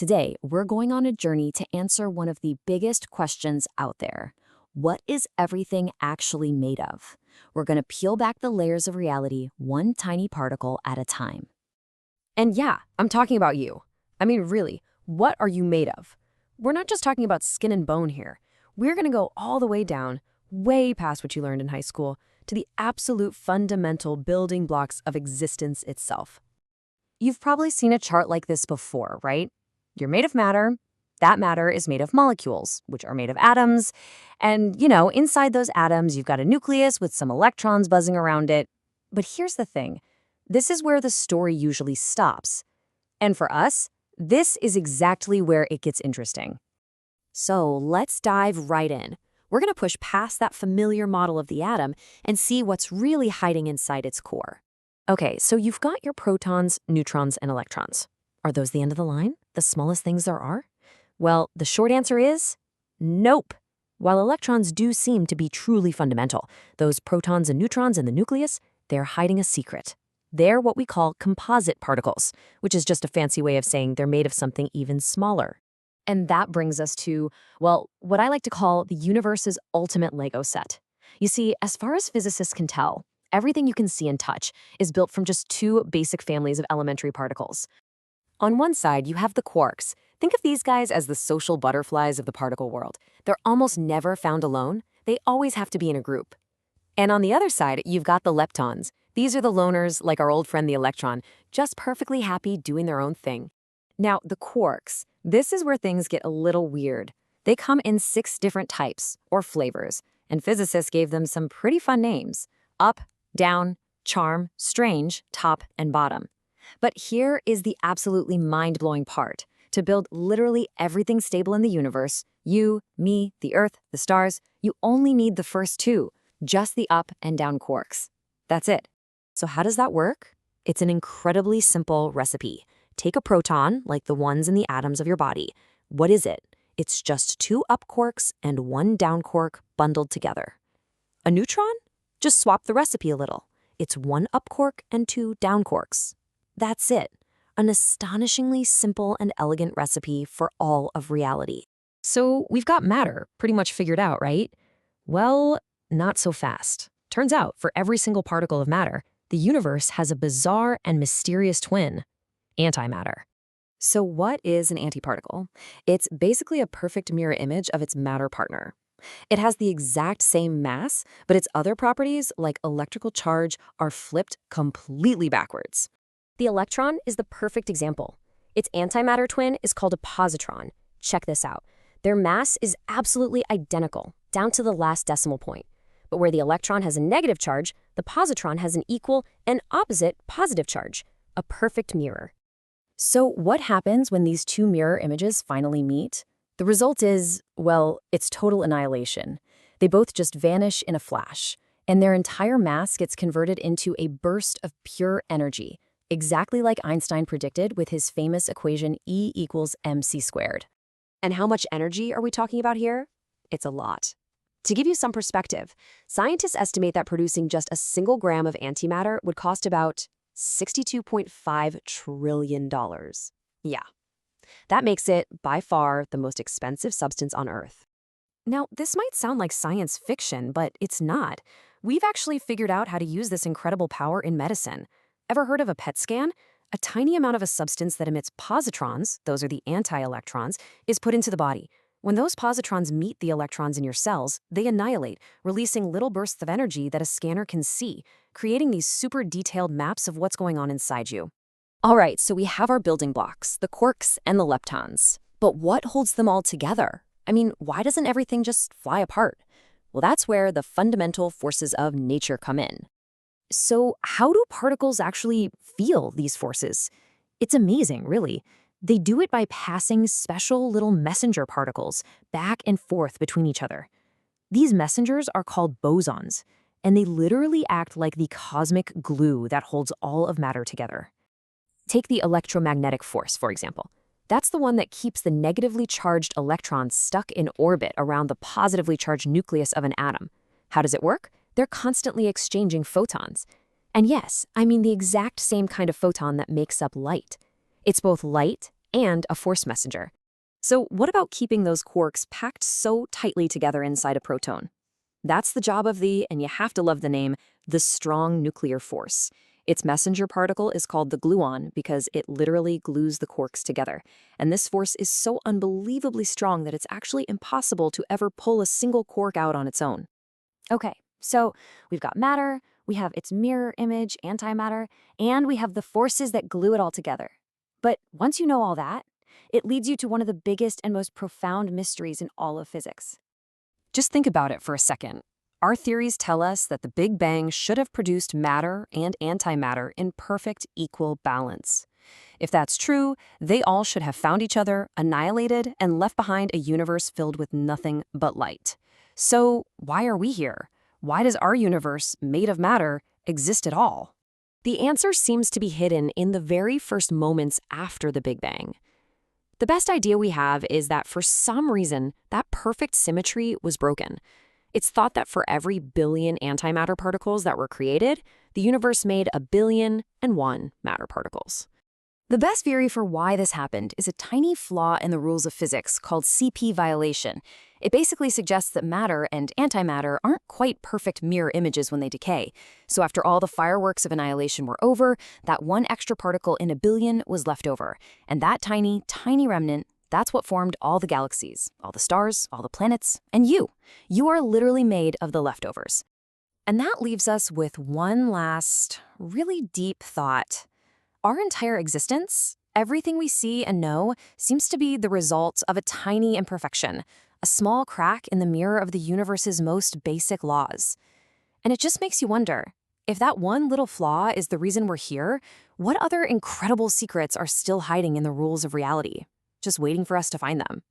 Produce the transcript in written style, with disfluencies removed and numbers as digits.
Today, we're going on a journey to answer one of the biggest questions out there. What is everything actually made of? We're going to peel back the layers of reality one tiny particle at a time. And yeah, I'm talking about you. I mean, really, what are you made of? We're not just talking about skin and bone here. We're going to go all the way down, way past what you learned in high school, to the absolute fundamental building blocks of existence itself. You've probably seen a chart like this before, right? You're made of matter. That matter is made of molecules, which are made of atoms. And, inside those atoms, you've got a nucleus with some electrons buzzing around it. But here's the thing. This is where the story usually stops. And for us, this is exactly where it gets interesting. So let's dive right in. We're going to push past that familiar model of the atom and see what's really hiding inside its core. Okay, so you've got your protons, neutrons, and electrons. Are those the end of the line? The smallest things there are? Well, the short answer is nope. While electrons do seem to be truly fundamental, those protons and neutrons in the nucleus, they're hiding a secret. They're what we call composite particles, which is just a fancy way of saying they're made of something even smaller. And that brings us to, well, what I like to call the universe's ultimate Lego set. You see, as far as physicists can tell, everything you can see and touch is built from just two basic families of elementary particles. On one side, you have the quarks. Think of these guys as the social butterflies of the particle world. They're almost never found alone. They always have to be in a group. And on the other side, you've got the leptons. These are the loners, like our old friend the electron, just perfectly happy doing their own thing. Now, the quarks, this is where things get a little weird. They come in 6 different types, or flavors, and physicists gave them some pretty fun names: up, down, charm, strange, top, and bottom. But here is the absolutely mind-blowing part. To build literally everything stable in the universe, you, me, the Earth, the stars, you only need the first 2, just the up and down quarks. That's it. So how does that work? It's an incredibly simple recipe. Take a proton, like the ones in the atoms of your body. What is it? It's just 2 up quarks and 1 down quark bundled together. A neutron? Just swap the recipe a little. It's 1 up quark and 2 down quarks. That's it. An astonishingly simple and elegant recipe for all of reality. So we've got matter pretty much figured out, right? Well, not so fast. Turns out, for every single particle of matter, the universe has a bizarre and mysterious twin: antimatter. So what is an antiparticle? It's basically a perfect mirror image of its matter partner. It has the exact same mass, but its other properties, like electrical charge, are flipped completely backwards. The electron is the perfect example. Its antimatter twin is called a positron. Check this out. Their mass is absolutely identical, down to the last decimal point. But where the electron has a negative charge, the positron has an equal and opposite positive charge, a perfect mirror. So what happens when these 2 mirror images finally meet? The result is, well, it's total annihilation. They both just vanish in a flash, and their entire mass gets converted into a burst of pure energy, exactly like Einstein predicted with his famous equation E equals mc squared. And how much energy are we talking about here? It's a lot. To give you some perspective, scientists estimate that producing just a single gram of antimatter would cost about $62.5 trillion. Yeah. That makes it, by far, the most expensive substance on Earth. Now, this might sound like science fiction, but it's not. We've actually figured out how to use this incredible power in medicine. Ever heard of a PET scan? A tiny amount of a substance that emits positrons, those are the anti-electrons, is put into the body. When those positrons meet the electrons in your cells, they annihilate, releasing little bursts of energy that a scanner can see, creating these super detailed maps of what's going on inside you. All right, so we have our building blocks, the quarks and the leptons. But what holds them all together? I mean, why doesn't everything just fly apart? Well, that's where the fundamental forces of nature come in. So how do particles actually feel these forces? It's amazing, really. They do it by passing special little messenger particles back and forth between each other. These messengers are called bosons, and they literally act like the cosmic glue that holds all of matter together. Take the electromagnetic force, for example. That's the one that keeps the negatively charged electrons stuck in orbit around the positively charged nucleus of an atom. How does it work? They're constantly exchanging photons. And yes, I mean the exact same kind of photon that makes up light. It's both light and a force messenger. So what about keeping those quarks packed so tightly together inside a proton? That's the job of and you have to love the name, the strong nuclear force. Its messenger particle is called the gluon because it literally glues the quarks together. And this force is so unbelievably strong that it's actually impossible to ever pull a single quark out on its own. Okay, so we've got matter, we have its mirror image, antimatter, and we have the forces that glue it all together. But once you know all that, it leads you to one of the biggest and most profound mysteries in all of physics. Just think about it for a second. Our theories tell us that the Big Bang should have produced matter and antimatter in perfect equal balance. If that's true, they all should have found each other, annihilated, and left behind a universe filled with nothing but light. So why are we here? Why does our universe, made of matter, exist at all? The answer seems to be hidden in the very first moments after the Big Bang. The best idea we have is that for some reason, that perfect symmetry was broken. It's thought that for every billion antimatter particles that were created, the universe made 1,000,000,001 matter particles. The best theory for why this happened is a tiny flaw in the rules of physics called CP violation. It basically suggests that matter and antimatter aren't quite perfect mirror images when they decay. So after all the fireworks of annihilation were over, that one extra particle in a billion was left over. And that tiny, tiny remnant, that's what formed all the galaxies, all the stars, all the planets, and you. You are literally made of the leftovers. And that leaves us with one last, really deep thought. Our entire existence, everything we see and know, seems to be the result of a tiny imperfection, a small crack in the mirror of the universe's most basic laws. And it just makes you wonder, if that one little flaw is the reason we're here, what other incredible secrets are still hiding in the rules of reality, just waiting for us to find them?